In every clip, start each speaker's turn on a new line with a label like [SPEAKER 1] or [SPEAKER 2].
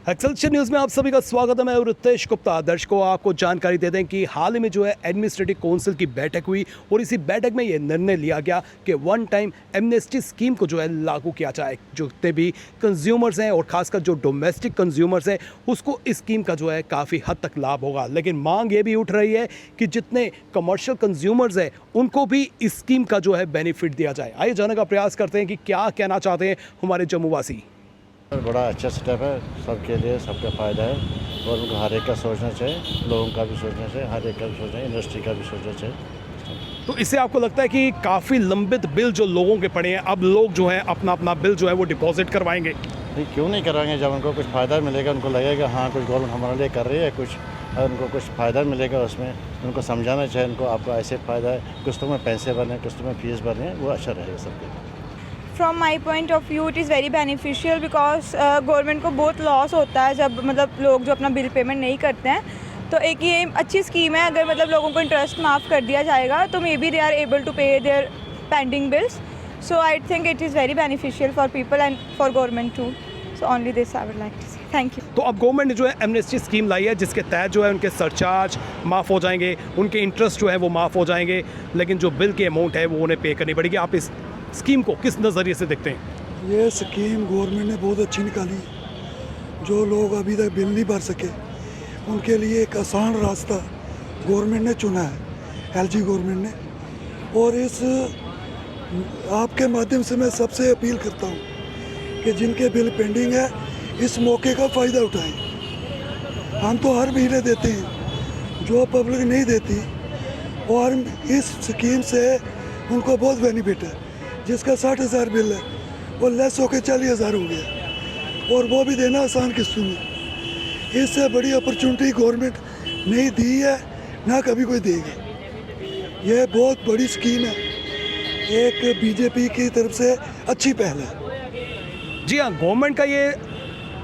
[SPEAKER 1] Excelsior news में आप सभी का स्वागत है। मैं रितेश गुप्ता। दर्शकों, आपको जानकारी दे दें कि हाल ही में जो है एडमिनिस्ट्रेटिव काउंसिल की बैठक हुई और इसी बैठक में ये निर्णय लिया गया कि वन टाइम एमनेस्टी स्कीम को जो है लागू किया जाए। जो जितने भी कंज्यूमर्स हैं और खासकर जो डोमेस्टिक कंज्यूमर्स हैं उसको इस स्कीम का जो है काफ़ी हद तक लाभ होगा। लेकिन मांग ये भी उठ रही है कि जितने कमर्शियल कंज्यूमर्स हैं उनको भी इस स्कीम का जो है बेनिफिट दिया जाए। आइए जानने का प्रयास करते हैं कि क्या कहना चाहते हैं हमारे जम्मू वासी।
[SPEAKER 2] बड़ा अच्छा स्टेप है, सबके लिए सबका फ़ायदा है और उनको हर एक का सोचना चाहिए, लोगों का भी सोचना चाहिए, हर एक का भी सोचना चाहिए, इंडस्ट्री का भी सोचना चाहिए।
[SPEAKER 1] तो इससे आपको लगता है कि काफ़ी लंबित बिल जो लोगों के पड़े हैं, अब लोग जो है अपना अपना बिल जो है वो डिपॉजिट करवाएंगे?
[SPEAKER 2] नहीं, क्यों नहीं कराएंगे? जब उनको कुछ फ़ायदा मिलेगा, उनको लगेगा हाँ कुछ गवर्नमेंट हमारे लिए कर रही है कुछ, और उनको कुछ फ़ायदा मिलेगा उसमें, उनको समझाना चाहिए उनको आपको ऐसे फ़ायदा है, किस्तों में पैसे भरने, किस्तों में फीस भरने, वो अच्छा रहेगा सबके लिए।
[SPEAKER 3] From my point of view it is very beneficial because government को बहुत लॉस होता है जब मतलब लोग जो अपना बिल पेमेंट नहीं करते हैं। तो एक ये अच्छी स्कीम है, अगर मतलब लोगों को इंटरेस्ट माफ़ कर दिया जाएगा तो maybe they are able to pay their pending bills. So I think it is very beneficial for people and for government too. So only this I would like to say thank you.
[SPEAKER 1] तो अब government ने जो है amnesty scheme लाई है जिसके तहत जो है उनके सरचार्ज माफ़ हो जाएंगे, उनके इंटरेस्ट जो है वो माफ़ हो जाएंगे, लेकिन जो बिल की अमाउंट है वो उन्हें पे करनी पड़ेगी। आप इस स्कीम को किस नज़रिए से देखते हैं?
[SPEAKER 4] ये स्कीम गवर्नमेंट ने बहुत अच्छी निकाली है। जो लोग अभी तक बिल नहीं भर सके उनके लिए एक आसान रास्ता गवर्नमेंट ने चुना है, एलजी गवर्नमेंट ने। और इस आपके माध्यम से मैं सबसे अपील करता हूँ कि जिनके बिल पेंडिंग है इस मौके का फ़ायदा उठाएं। हम तो हर महीने देते हैं, जो पब्लिक नहीं देती, और इस स्कीम से उनको बहुत बेनिफिट है। जिसका 60,000 बिल है वो लेस होकर 40,000 हो गया, और वो भी देना आसान किस्तों में। इससे बड़ी अपॉर्चुनिटी गवर्नमेंट नहीं दी है, ना कभी कोई देगी। ये बहुत बड़ी स्कीम है, एक बीजेपी की तरफ से अच्छी पहल है।
[SPEAKER 1] जी हाँ, गवर्नमेंट का ये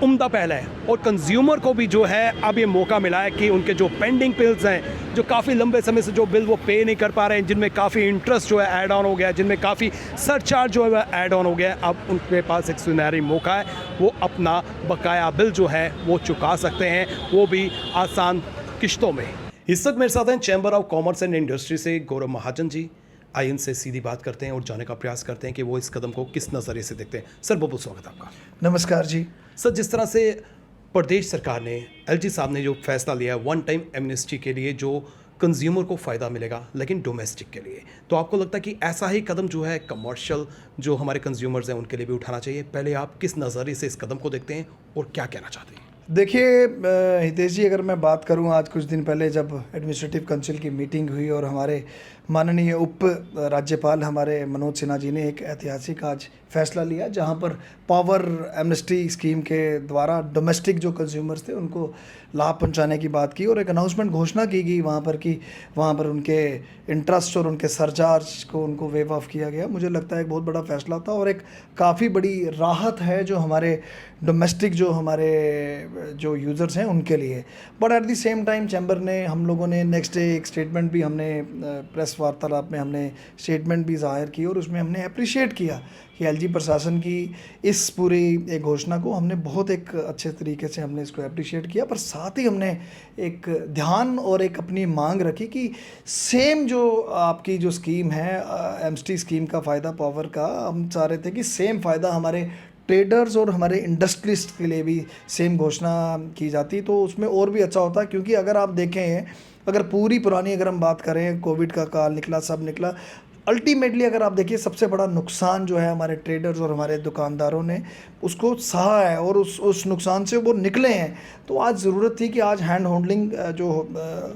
[SPEAKER 1] उम्दा पहल है और कंज्यूमर को भी जो है अब ये मौका मिला है कि उनके जो पेंडिंग बिल्स हैं, जो काफ़ी लंबे समय से जो बिल वो पे नहीं कर पा रहे हैं, जिनमें काफ़ी इंटरेस्ट जो है ऐड ऑन हो गया है, जिनमें काफ़ी सरचार्ज जो है वह ऐड ऑन हो गया है, अब उनके पास एक सुनहरी मौका है, वो अपना बकाया बिल जो है वो चुका सकते हैं, वो भी आसान किश्तों में। इस वक्त मेरे साथ हैं chamber of commerce and industry से गौरव महाजन जी। आइए इनसे सीधी बात करते हैं और जानने का प्रयास करते हैं कि वो इस कदम को किस नज़रिए से देखते हैं। सर, बहुत बहुत स्वागत है आपका।
[SPEAKER 5] नमस्कार जी।
[SPEAKER 1] सर, जिस तरह से प्रदेश सरकार ने, एलजी साहब ने जो फैसला लिया है वन टाइम एमनेस्टी के लिए, जो कंज्यूमर को फ़ायदा मिलेगा लेकिन डोमेस्टिक के लिए, तो आपको लगता है कि ऐसा ही कदम जो है कमर्शियल जो हमारे कंज्यूमर्स हैं उनके लिए भी उठाना चाहिए? पहले आप किस नज़रिए से इस कदम को देखते हैं और क्या कहना चाहते हैं?
[SPEAKER 5] देखिए हितेश जी, अगर मैं बात करूं, आज कुछ दिन पहले जब एडमिनिस्ट्रेटिव काउंसिल की मीटिंग हुई और हमारे माननीय उप राज्यपाल हमारे मनोज सिन्हा जी ने एक ऐतिहासिक आज फैसला लिया, जहां पर पावर एमनेस्टी स्कीम के द्वारा डोमेस्टिक जो कंज्यूमर्स थे उनको लाभ पहुंचाने की बात की और एक अनाउंसमेंट घोषणा की गई वहां पर कि वहां पर उनके इंटरेस्ट और उनके सरचार्ज को उनको वेव ऑफ किया गया। मुझे लगता है एक बहुत बड़ा फैसला था और एक काफ़ी बड़ी राहत है जो हमारे डोमेस्टिक जो हमारे जो यूज़र्स हैं उनके लिए। But at the same time chamber ने, हम लोगों ने नेक्स्ट डे एक स्टेटमेंट भी, हमने प्रेस वार्तालाप में हमने स्टेटमेंट भी ज़ाहिर की और उसमें हमने अप्रिशिएट किया कि एलजी प्रशासन की इस पूरी एक घोषणा को हमने बहुत एक अच्छे तरीके से हमने इसको अप्रिशिएट किया। पर साथ ही हमने एक ध्यान और एक अपनी मांग रखी कि सेम जो आपकी जो स्कीम है एमनेस्टी स्कीम का फ़ायदा पावर का, हम चाह रहे थे कि सेम फ़ायदा हमारे ट्रेडर्स और हमारे इंडस्ट्रियलिस्ट के लिए भी सेम घोषणा की जाती तो उसमें और भी अच्छा होता। क्योंकि अगर आप देखें, अगर पूरी पुरानी अगर हम बात करें, कोविड का काल निकला, सब निकला, अल्टीमेटली अगर आप देखिए सबसे बड़ा नुकसान जो है हमारे ट्रेडर्स और हमारे दुकानदारों ने उसको सहा है और उस नुकसान से वो निकले हैं। तो आज ज़रूरत थी कि आज हैंड होल्डिंग जो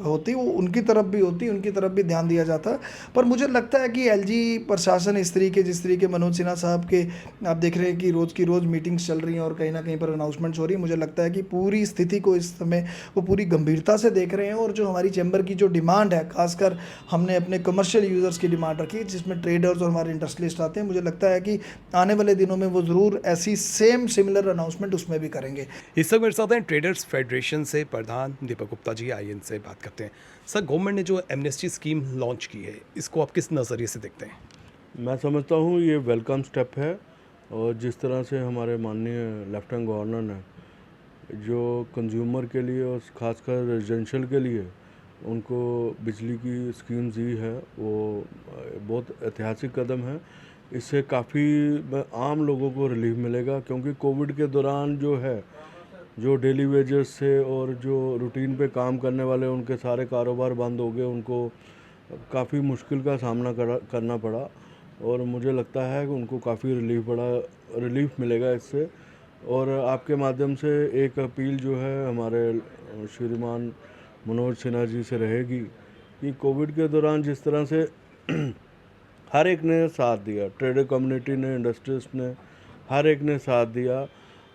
[SPEAKER 5] होती वो उनकी तरफ भी होती, उनकी तरफ भी ध्यान दिया जाता। पर मुझे लगता है कि एलजी प्रशासन इस तरीके, जिस तरीके मनोज सिन्हा साहब के आप देख रहे हैं कि रोज़ की रोज़ मीटिंग्स चल रही हैं और कहीं ना कहीं पर अनाउंसमेंट्स हो रही है, मुझे लगता है कि पूरी स्थिति को इस समय वो पूरी गंभीरता से देख रहे हैं। और जो हमारी चैम्बर की जो डिमांड है, खासकर हमने अपने कमर्शियल यूज़र्स की डिमांड रखी जिसमें ट्रेडर्स और हमारे इंडस्ट्रियलिस्ट आते हैं, मुझे लगता है कि आने वाले दिनों में वो ज़रूर ऐसी सेम सिमिलर अनाउंसमेंट उसमें भी करेंगे।
[SPEAKER 1] इस वक्त मेरे साथ हैं ट्रेडर्स फेडरेशन से प्रधान दीपक गुप्ता जी। आइए इनसे बात करते हैं। सर, गवर्नमेंट ने जो एमनेस्टी स्कीम लॉन्च की है, इसको आप किस नज़रिए से देखते हैं?
[SPEAKER 6] मैं समझता हूँ ये वेलकम स्टेप है और जिस तरह से हमारे माननीय लेफ्टिनेंट गवर्नर ने जो कंज्यूमर के लिए और ख़ासकर रेजिडेंशियल के लिए उनको बिजली की स्कीम दी है वो बहुत ऐतिहासिक कदम है। इससे काफ़ी आम लोगों को रिलीफ मिलेगा, क्योंकि कोविड के दौरान जो है जो डेली वेजेस से और जो रूटीन पे काम करने वाले उनके सारे कारोबार बंद हो गए, उनको काफ़ी मुश्किल का सामना करना पड़ा और मुझे लगता है कि उनको काफ़ी रिलीफ मिलेगा इससे। और आपके माध्यम से एक अपील जो है हमारे श्रीमान मनोज सिन्हा जी से रहेगी कि कोविड के दौरान जिस तरह से हर एक ने साथ दिया, ट्रेडर कम्युनिटी ने, इंडस्ट्रिस्ट ने, हर एक ने साथ दिया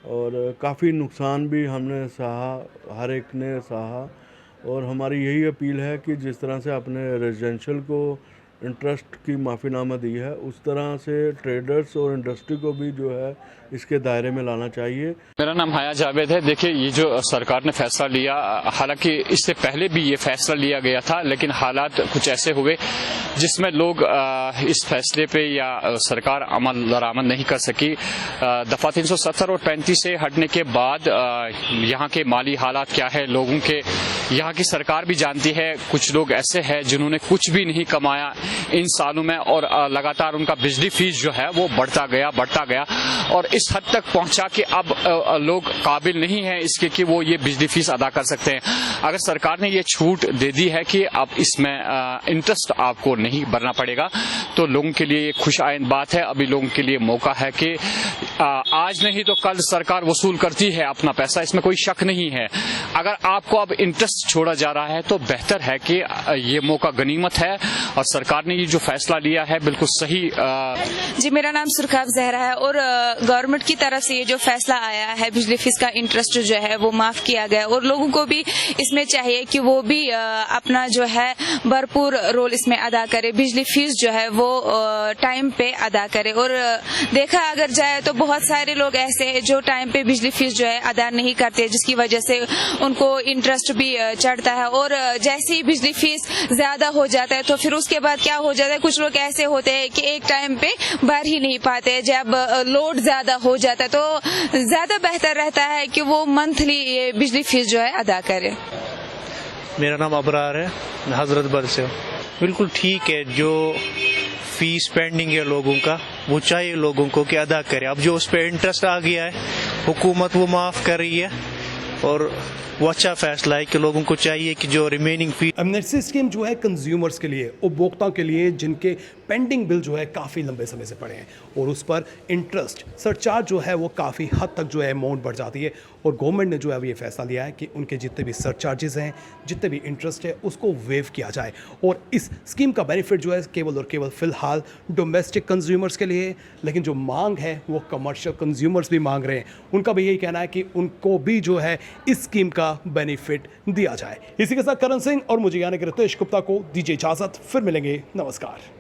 [SPEAKER 6] और काफ़ी नुकसान भी हमने सहा, हर एक ने सहा। और हमारी यही अपील है कि जिस तरह से आपने रेजिडेंशियल को इंटरेस्ट की माफ़ीनामा दी है, उस तरह से ट्रेडर्स और इंडस्ट्री को भी जो है इसके दायरे में लाना चाहिए।
[SPEAKER 7] मेरा नाम हाया जावेद है। देखिए, ये जो सरकार ने फैसला लिया, हालांकि इससे पहले भी ये फैसला लिया गया था, लेकिन हालात कुछ ऐसे हुए जिसमें लोग इस फैसले पे या सरकार अमल दरामद नहीं कर सकी। दफ़ा 370 और 35 से हटने के बाद यहाँ के माली हालात क्या है लोगों के, यहाँ की सरकार भी जानती है। कुछ लोग ऐसे हैं जिन्होंने कुछ भी नहीं कमाया इन सालों में और लगातार उनका बिजली फीस जो है वो बढ़ता गया और इस हद तक पहुंचा कि अब लोग काबिल नहीं है इसके कि वो ये बिजली फीस अदा कर सकते हैं। अगर सरकार ने ये छूट दे दी है कि अब इसमें इंटरेस्ट आपको नहीं भरना पड़ेगा, तो लोगों के लिए ये खुश आइंद बात है। अभी लोगों के लिए मौका है कि आज नहीं तो कल सरकार वसूल करती है अपना पैसा, इसमें कोई शक नहीं है। अगर आपको अब इंटरेस्ट छोड़ा जा रहा है तो बेहतर है कि ये मौका गनीमत है और सरकार ने ये जो फैसला लिया है बिल्कुल सही।
[SPEAKER 3] जी, मेरा नाम सुरखाब जहरा है और गवर्नमेंट की तरफ से ये जो फैसला आया है बिजली फीस का इंटरेस्ट जो है वो माफ किया गया और लोगों को भी इसमें चाहिए कि वो भी अपना जो है भरपूर रोल इसमें अदा करे, बिजली फीस जो है वो टाइम पे अदा करे। और देखा अगर जाए तो बहुत सारे लोग ऐसे हैं जो टाइम पे बिजली फीस जो है अदा नहीं करते, जिसकी वजह से उनको इंटरेस्ट भी चढ़ता है और जैसे ही बिजली फीस ज्यादा हो जाता है तो फिर उसके बाद क्या हो जाता है, कुछ लोग ऐसे होते हैं कि एक टाइम पे भर ही नहीं पाते। जब लोड ज्यादा हो जाता है तो ज्यादा बेहतर रहता है कि वो मंथली ये बिजली फीस जो है अदा करे।
[SPEAKER 8] मेरा नाम अबरार है, मैं हजरत बल से हूँ। बिल्कुल ठीक है, जो फीस पेंडिंग है लोगों का वो चाहिए लोगों को कि अदा करें। अब जो उस पर इंटरेस्ट आ गया है, हुकूमत वो माफ़ कर रही है और वो अच्छा फैसला है कि लोगों को चाहिए कि जो रिमेनिंग फी
[SPEAKER 1] एमनेस्टी स्कीम जो है कंज्यूमर्स के लिए, उपभोक्ताओं के लिए जिनके पेंडिंग बिल जो है काफ़ी लंबे समय से पड़े हैं और उस पर इंटरेस्ट सरचार्ज जो है वो काफ़ी हद तक जो है अमाउंट बढ़ जाती है और गवर्नमेंट ने जो है वो ये फैसला लिया है कि उनके जितने भी सरचार्जेस हैं, जितने भी इंटरेस्ट है, उसको वेव किया जाए। और इस स्कीम का बेनिफिट जो है केवल और केवल फ़िलहाल डोमेस्टिक कंज्यूमर्स के लिए, लेकिन जो मांग है वो कमर्शियल कंज्यूमर्स भी मांग रहे हैं। उनका भी यही कहना है कि उनको भी जो है इस स्कीम का बेनिफिट दिया जाए। इसी के साथ करण सिंह और मुझे यानी कि रितेश गुप्ता को दीजिए इजाज़त, फिर मिलेंगे, नमस्कार।